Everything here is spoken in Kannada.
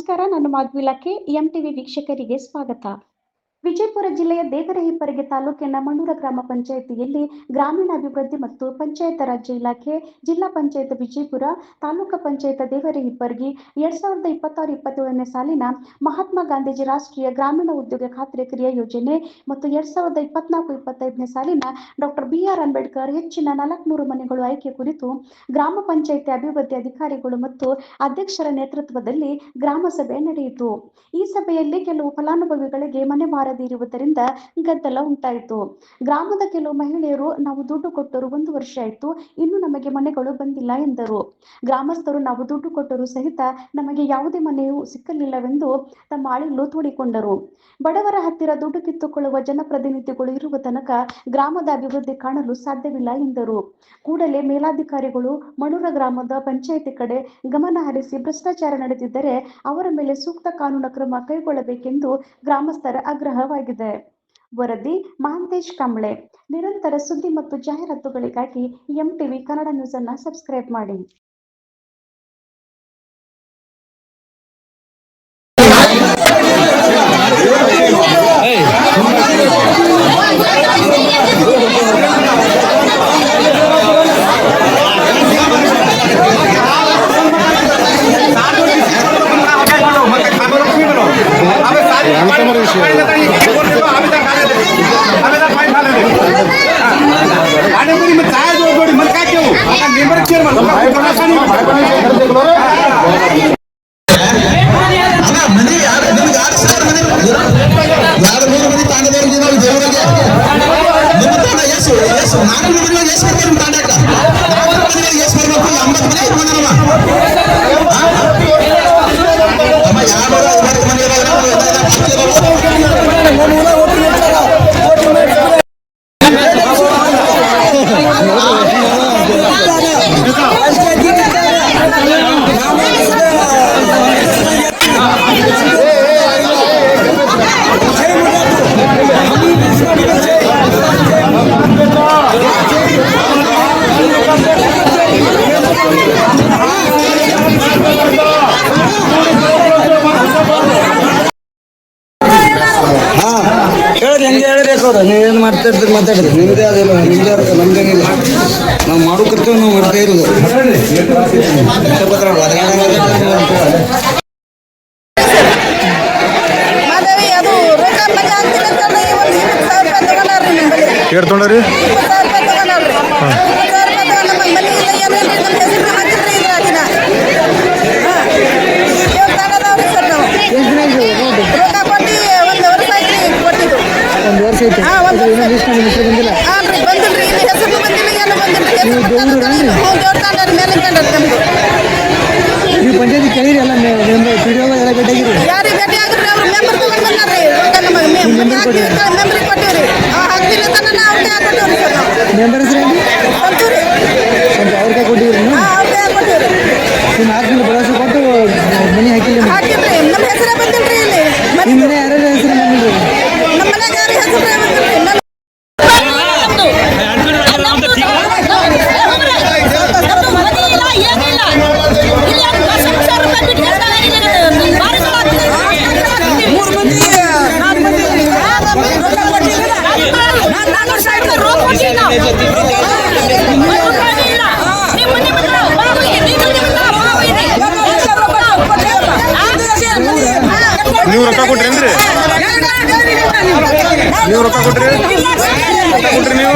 ನಮಸ್ಕಾರ. ನಾನು ಮಾಧವಿಲಾಖೆ. ಎಂಟಿವಿ ವೀಕ್ಷಕರಿಗೆ ಸ್ವಾಗತ. ವಿಜಯಪುರ ಜಿಲ್ಲೆಯ ದೇವರಹಿಪ್ಪರಗಿ ತಾಲೂಕಿನ ಮಣ್ಣೂರ ಗ್ರಾಮ ಪಂಚಾಯಿತಿಯಲ್ಲಿ ಗ್ರಾಮೀಣಾಭಿವೃದ್ಧಿ ಮತ್ತು ಪಂಚಾಯತ್ ರಾಜ್ ಇಲಾಖೆ, ಜಿಲ್ಲಾ ಪಂಚಾಯತ್ ವಿಜಯಪುರ, ತಾಲೂಕು ಪಂಚಾಯತ್ ದೇವರಹಿಪ್ಪರಗಿ 2026-27ನೇ ಸಾಲಿನ ಮಹಾತ್ಮ ಗಾಂಧೀಜಿ ರಾಷ್ಟ್ರೀಯ ಗ್ರಾಮೀಣ ಉದ್ಯೋಗ ಖಾತ್ರಿ ಕ್ರಿಯಾ ಯೋಜನೆ ಮತ್ತು 2024-25ನೇ ಸಾಲಿನ ಡಾಕ್ಟರ್ BR ಅಂಬೇಡ್ಕರ್ ಹೆಚ್ಚಿನ 400 ಮನೆಗಳು ಆಯ್ಕೆ ಕುರಿತು ಗ್ರಾಮ ಪಂಚಾಯಿತಿ ಅಭಿವೃದ್ಧಿ ಅಧಿಕಾರಿಗಳು ಮತ್ತು ಅಧ್ಯಕ್ಷರ ನೇತೃತ್ವದಲ್ಲಿ ಗ್ರಾಮ ಸಭೆ ನಡೆಯಿತು. ಈ ಸಭೆಯಲ್ಲಿ ಕೆಲವು ಫಲಾನುಭವಿಗಳಿಗೆ ಮನೆ ಇರುವುದರಿಂದ ಗದ್ದಲ ಉಂಟಾಯಿತು. ಗ್ರಾಮದ ಕೆಲವು ಮಹಿಳೆಯರು, ನಾವು ದುಡ್ಡು ಕೊಟ್ಟರು 1 ವರ್ಷ ಆಯಿತು, ಇನ್ನು ನಮಗೆ ಮನೆಗಳು ಬಂದಿಲ್ಲ ಎಂದರು. ಗ್ರಾಮಸ್ಥರು, ನಾವು ದುಡ್ಡು ಕೊಟ್ಟರು ಸಹಿತ ನಮಗೆ ಯಾವುದೇ ಮನೆಯೂ ಸಿಕ್ಕಲಿಲ್ಲವೆಂದು ತಮ್ಮ ಅಳಿಲು ತೋಡಿಕೊಂಡರು. ಬಡವರ ಹತ್ತಿರ ದುಡ್ಡು ಕಿತ್ತುಕೊಳ್ಳುವ ಜನಪ್ರತಿನಿಧಿಗಳು ಇರುವ ತನಕ ಗ್ರಾಮದ ಅಭಿವೃದ್ಧಿ ಕಾಣಲು ಸಾಧ್ಯವಿಲ್ಲ ಎಂದರು. ಕೂಡಲೇ ಮೇಲಾಧಿಕಾರಿಗಳು ಮಣ್ಣೂರ ಗ್ರಾಮದ ಪಂಚಾಯಿತಿ ಕಡೆ ಗಮನ ಹರಿಸಿ ಭ್ರಷ್ಟಾಚಾರ ನಡೆದಿದ್ದರೆ ಅವರ ಮೇಲೆ ಸೂಕ್ತ ಕಾನೂನು ಕ್ರಮ ಕೈಗೊಳ್ಳಬೇಕೆಂದು ಗ್ರಾಮಸ್ಥರ ಆಗ್ರಹವಾಗಿದೆ. ವರದಿ ಮಹಾಂತೇಶ್ ಕಂಬ್ಳೆ. ನಿರಂತರ ಸುದ್ದಿ ಮತ್ತು ಜಾಹೀರಾತುಗಳಿಗಾಗಿ ಎಂಟಿವಿ ಕನ್ನಡ ನ್ಯೂಸ್ ಅನ್ನು ಸಬ್ಸ್ಕ್ರೈಬ್ ಮಾಡಿ. ನೀವೇನು ಮಾಡ್ತಿರ್ತೀರಿ ಮಾತಾಡಿದ್ರಿ, ನಿಮ್ಮದೇ ಅದಿಲ್ಲ, ನಮ್ದೇನಿಲ್ಲ. ನಾವು ಮಾಡೋ ಕರ್ತವ್ಯ ನಾವು ಮಾಡ್ತಾ ಇರೋದು. ತೊಗೊಂಡ್ರಿ ನೀವು ಪಂಚಾಯತಿ ಕೇಳಿರಿ ಎಲ್ಲ ಪಿಡಿಒ ಎಲ್ಲ ಭೇಟಿಯಾಗಿರಿ. ಮೆಂಬರ್ ಹೆಸರು ಅವ್ರಿಗೆ ಕೊಟ್ಟಿವ್ರಿ. ನಿಮ್ಮ 4 ದಿನ ಭರವಸೆ ಕೊಟ್ಟು ಮನೆ ಹಾಕಿಲ್ಲ. ನಿಮ್ಮ ಮನೆ ಯಾರ್ಯಾರ ಹೆಸರು ಬಂದಿರಿ? ನೀವು ರೊಕ್ಕ ಕೊಟ್ರೇನ್ರಿ? ನೀವು ರೊಕ್ಕ ಕೊಟ್ರಿ ನೀವು